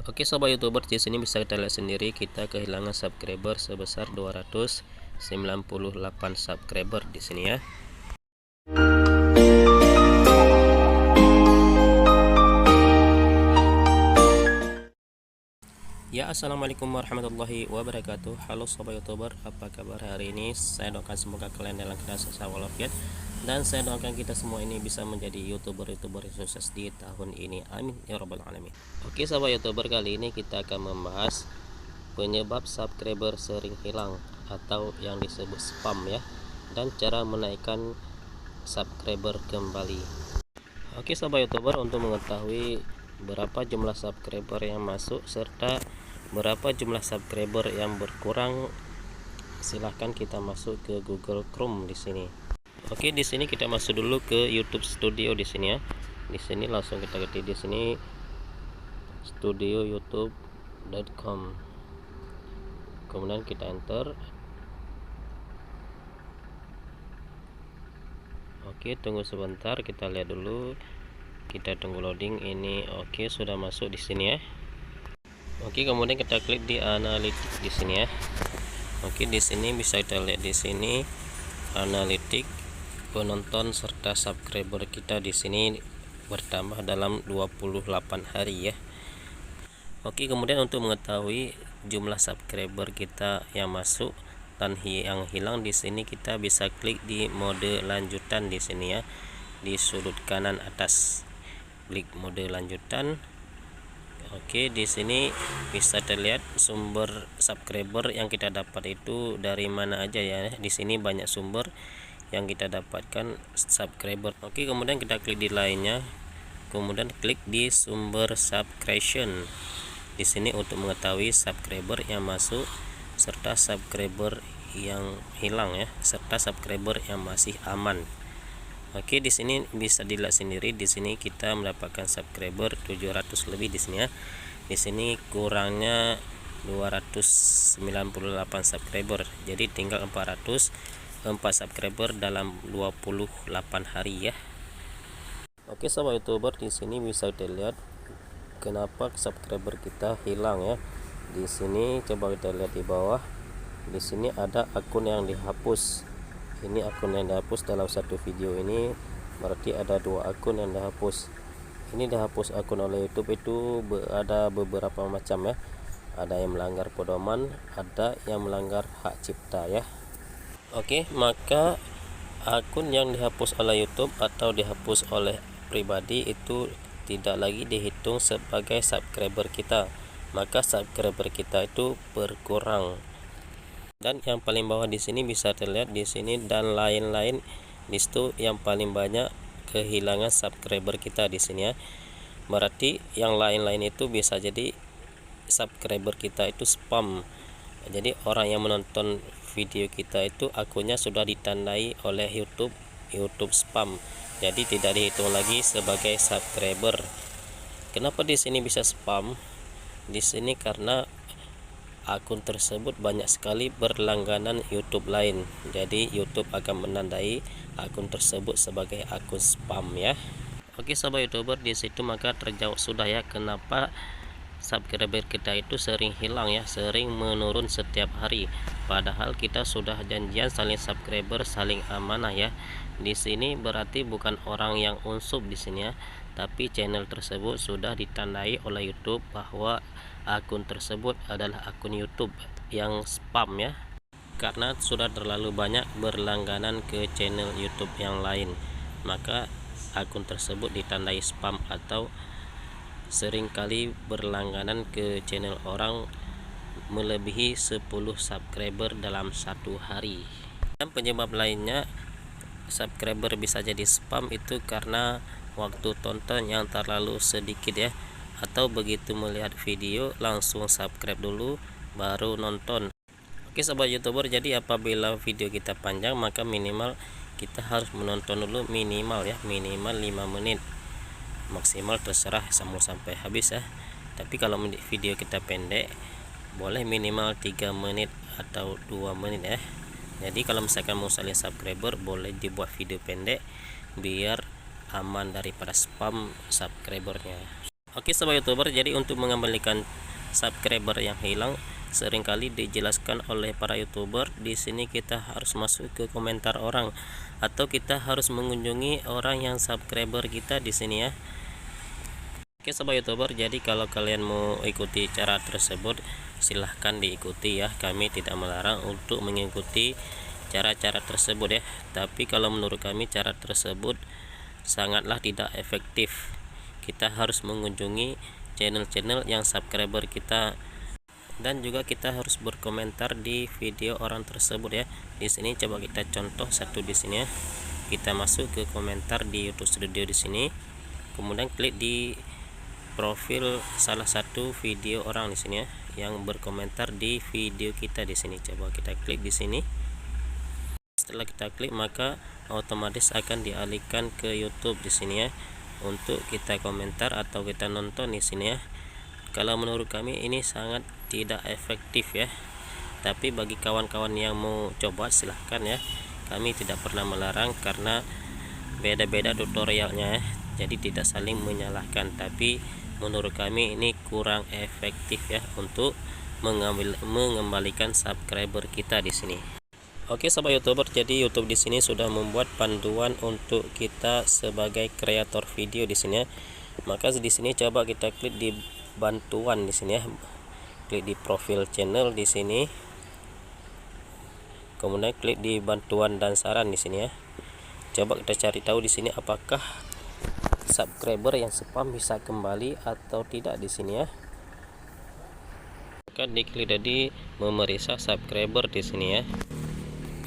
Oke sobat YouTuber, di sini bisa kita lihat sendiri kita kehilangan subscriber sebesar 298 subscriber di sini ya. Ya, assalamualaikum warahmatullahi wabarakatuh. Halo sobat YouTuber, apa kabar hari ini? Saya doakan semoga kalian dalam keadaan sehat walafiat, dan saya doakan kita semua ini bisa menjadi YouTuber-YouTuber yang sukses di tahun ini. Amin ya rabbal alamin. Oke sobat YouTuber, kali ini kita akan membahas penyebab subscriber sering hilang atau yang disebut spam ya, dan cara menaikkan subscriber kembali. Oke sobat YouTuber, untuk mengetahui berapa jumlah subscriber yang masuk serta berapa jumlah subscriber yang berkurang, silahkan kita masuk ke Google Chrome di sini. Oke, di sini kita masuk dulu ke YouTube Studio di sini ya. Di sini langsung kita ketik di sini studioyoutube.com. Kemudian kita enter. Oke, tunggu sebentar, kita lihat dulu. Kita tunggu loading ini. Oke, sudah masuk di sini ya. Oke, kemudian kita klik di analitik di sini ya. Oke, di sini bisa kita lihat di sini analitik penonton serta subscriber kita di sini bertambah dalam 28 hari ya. Oke, kemudian untuk mengetahui jumlah subscriber kita yang masuk dan yang hilang, di sini kita bisa klik di mode lanjutan di sini ya, di sudut kanan atas. Klik mode lanjutan. Oke, di sini bisa terlihat sumber subscriber yang kita dapat itu dari mana aja ya. Di sini banyak sumber yang kita dapatkan subscriber. Oke, kemudian kita klik di lainnya. Kemudian klik di sumber subscription. Di sini untuk mengetahui subscriber yang masuk serta subscriber yang hilang ya, serta subscriber yang masih aman. Oke, di sini bisa dilihat sendiri, di sini kita mendapatkan subscriber 700 lebih di sini ya. Di sini kurangnya 298 subscriber. Jadi tinggal 404 subscriber dalam 28 hari ya. Oke sobat YouTuber, di sini bisa dilihat kenapa subscriber kita hilang ya. Di sini coba kita lihat di bawah. Di sini ada akun yang dihapus. Ini akun yang dihapus dalam satu video ini, berarti ada dua akun yang dihapus. Ini dihapus akun oleh YouTube itu ada beberapa macam ya. Ada yang melanggar pedoman, ada yang melanggar hak cipta ya. Oke, maka akun yang dihapus oleh YouTube atau dihapus oleh pribadi itu tidak lagi dihitung sebagai subscriber kita. Maka subscriber kita itu berkurang. Dan yang paling bawah di sini bisa terlihat di sini dan lain-lain, di situ yang paling banyak kehilangan subscriber kita di sini ya. Berarti yang lain-lain itu bisa jadi subscriber kita itu spam. Jadi orang yang menonton video kita itu akunnya sudah ditandai oleh YouTube spam. Jadi tidak dihitung lagi sebagai subscriber. Kenapa di sini bisa spam? Di sini karena akun tersebut banyak sekali berlangganan YouTube lain. Jadi YouTube akan menandai akun tersebut sebagai akun spam ya. Oke sobat YouTuber, di situ maka terjawab sudah ya kenapa subscriber kita itu sering hilang ya, sering menurun setiap hari. Padahal kita sudah janjian saling subscriber, saling amanah ya. Di sini berarti bukan orang yang unsub di sini ya, tapi channel tersebut sudah ditandai oleh YouTube bahwa akun tersebut adalah akun YouTube yang spam ya, karena sudah terlalu banyak berlangganan ke channel YouTube yang lain. Maka akun tersebut ditandai spam atau seringkali berlangganan ke channel orang melebihi 10 subscriber dalam satu hari. Dan penyebab lainnya subscriber bisa jadi spam itu karena waktu tonton yang terlalu sedikit ya, atau begitu melihat video langsung subscribe dulu baru nonton. Oke sobat YouTuber, jadi apabila video kita panjang maka minimal kita harus menonton dulu minimal ya, minimal 5 menit, maksimal terserah sampai habis ya. Tapi kalau video kita pendek boleh minimal 3 menit atau 2 menit ya. Jadi kalau misalkan mau saling subscriber boleh dibuat video pendek biar aman daripada spam subscribernya. Oke sobat YouTuber, jadi untuk mengembalikan subscriber yang hilang seringkali dijelaskan oleh para YouTuber. Di sini kita harus masuk ke komentar orang atau kita harus mengunjungi orang yang subscriber kita di sini ya. Oke sobat YouTuber, jadi kalau kalian mau ikuti cara tersebut silahkan diikuti ya. Kami tidak melarang untuk mengikuti cara-cara tersebut ya. Tapi kalau menurut kami cara tersebut sangatlah tidak efektif. Kita harus mengunjungi channel-channel yang subscriber kita, dan juga kita harus berkomentar di video orang tersebut ya. Di sini coba kita contoh satu di sini ya. Kita masuk ke komentar di YouTube Studio di sini. Kemudian klik di profil salah satu video orang di sini ya yang berkomentar di video kita di sini. Coba kita klik di sini. Setelah kita klik maka otomatis akan dialihkan ke YouTube di sini ya untuk kita komentar atau kita nonton di sini ya. Kalau menurut kami ini sangat tidak efektif ya. Tapi bagi kawan-kawan yang mau coba silahkan ya. Kami tidak pernah melarang karena beda-beda tutorialnya ya. Jadi tidak saling menyalahkan, tapi menurut kami ini kurang efektif ya untuk mengembalikan subscriber kita di sini. Oke sobat YouTuber, jadi YouTube di sini sudah membuat panduan untuk kita sebagai kreator video di sini ya. Maka di sini coba kita klik di bantuan di sini ya. Klik di profil channel di sini. Kemudian klik di bantuan dan saran di sini ya. Coba kita cari tahu di sini apakah subscriber yang spam bisa kembali atau tidak di sini ya. Maka diklik tadi memeriksa subscriber di sini ya.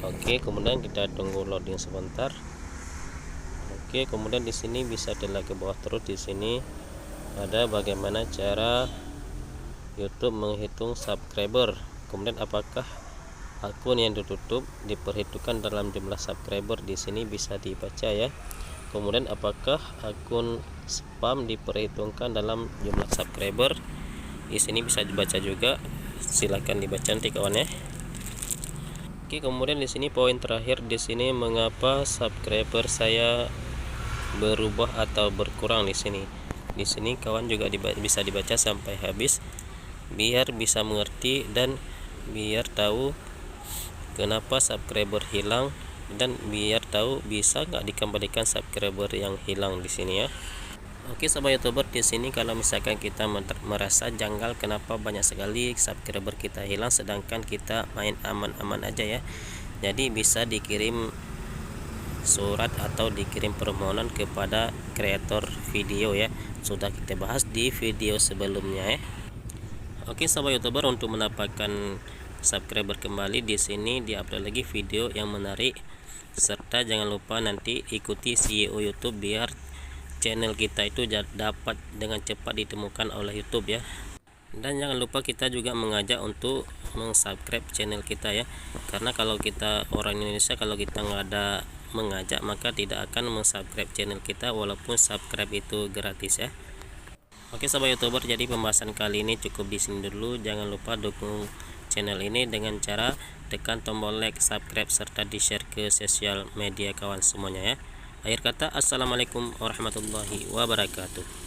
Oke, kemudian kita tunggu loading sebentar. Oke, kemudian di sini bisa dilihat ke bawah terus. Di sini ada bagaimana cara YouTube menghitung subscriber. Kemudian apakah akun yang ditutup diperhitungkan dalam jumlah subscriber, di sini bisa dibaca ya. Kemudian apakah akun spam diperhitungkan dalam jumlah subscriber, di sini bisa dibaca juga. Silahkan dibaca nanti kawan ya. Oke, kemudian di sini poin terakhir di sini, mengapa subscriber saya berubah atau berkurang di sini. Di sini kawan juga bisa dibaca sampai habis biar bisa mengerti dan biar tahu kenapa subscriber hilang, dan biar tahu bisa nggak dikembalikan subscriber yang hilang di sini ya. Oke sobat YouTuber, di sini kalau misalkan kita merasa janggal kenapa banyak sekali subscriber kita hilang sedangkan kita main aman-aman aja ya. Jadi bisa dikirim surat atau dikirim permohonan kepada kreator video ya. Sudah kita bahas di video sebelumnya ya. Oke sobat YouTuber, untuk mendapatkan subscriber kembali di sini diupload lagi video yang menarik, serta jangan lupa nanti ikuti CEO YouTube biar channel kita itu dapat dengan cepat ditemukan oleh YouTube ya. Dan jangan lupa kita juga mengajak untuk mensubscribe channel kita ya, karena kalau kita orang Indonesia, kalau kita nggak ada mengajak maka tidak akan mensubscribe channel kita walaupun subscribe itu gratis ya. Oke sobat YouTuber, jadi pembahasan kali ini cukup di sini dulu. Jangan lupa dukung channel ini dengan cara tekan tombol like, subscribe, serta di share ke sosial media kawan semuanya ya. Akhir kata, assalamualaikum warahmatullahi wabarakatuh.